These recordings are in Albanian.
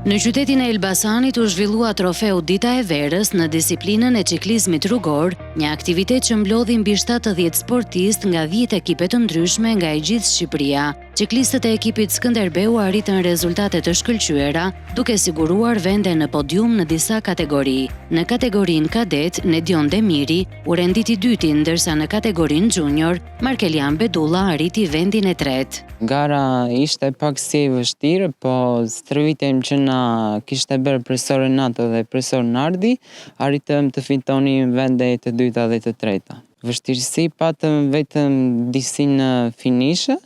Në qytetin e Elbasanit u zhvillua trofeu Dita e Verës në disiplinën e ciklizmit rrugor, një aktivitet që mblodhi mbi 70 sportistë nga 10 ekipe të ndryshme nga e gjithë Shqipëria. Ciklistët e ekipit Skënderbeu arritën rezultate të shkëlqyera, duke siguruar vende në podium në disa kategori. Në kategorinë kadet, Nedion Demiri u renditi dyti, ndërsa në kategorinë junior, Markelian Bedulla arriti vendin e tretë. Gara ishte pak si e vështirë, po stërvitem që na kishte bërë profesor Renato dhe profesor Nardi, arritëm të fitonim vende të dyta dhe të treta. Vështirësi patëm vetëm disi në finishe,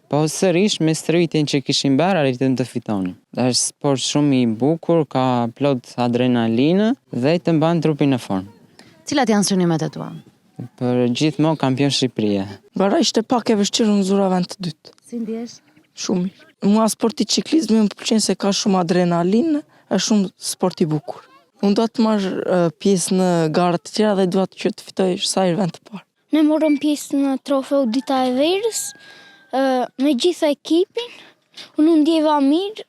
po sërish me stërvitjen që kishim bërë arritëm të fitonim. Është sport shumë i bukur, ka plot adrenalinë dhe të mban trupin në formë. Cilat janë synimet e tua? Për gjithmonë kampion Shqipëria. Gara ishte pak e vështirë, në zura vend të dytë. Si ndjesh? Shumë mirë. Mua sporti ciklizmi më pëlqen se ka shumë adrenalinë, është shumë sport i bukur. Unë do të marr pjesë në gara të tjera dhe dua që të fitoj sa herë vend të parë. Ne morëm pjesë në trofeu Dita e Verës, me gjitha ekipin. Unë ndjeva mirë,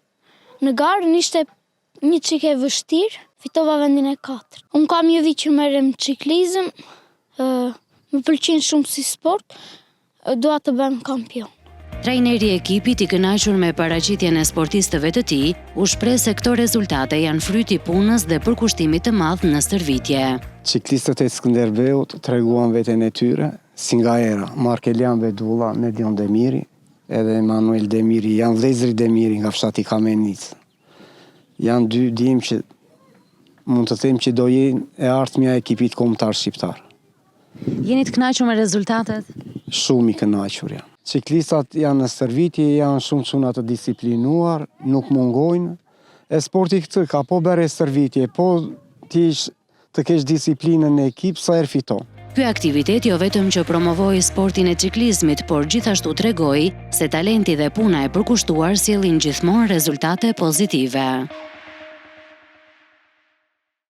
në garën ishte një çike vështirë, fitova vendin e 4. Unë kam një vit që merrem ciklizëm, më pëlqen shumë si sport, dua të bëhem kampion. Trajneri i ekipit, i kënaqur me paraqitjen e sportistëve të tij, u shpreh se këto rezultate janë fryti i punës dhe përkushtimit të madh në stërvitje. Ciklistët e Skënderbeut treguan veten e tyre, si nga era, Markelian Bedulla, Nedion Demiri, edhe Emanuel Demiri, janë vëllezërit Demiri nga fshati Kamenic. Janë dy dim që mund të them që do jenë e ardhmja e ekipit kombëtar shqiptar. Jeni të kënaqur me rezultatet? Shumë i kënaqur janë. Ciklistat janë në stërvitje, janë shumë çuna të disiplinuar, nuk mungojnë. E sporti këtë ka po bërë stërvitje, po ti të kesh disiplinën në ekip, sa herë fiton. Ky aktivitet jo vetëm që promovoi sportin e ciklizmit, por gjithashtu tregoi se talenti dhe puna e përkushtuar sjellin gjithmonë rezultate pozitive.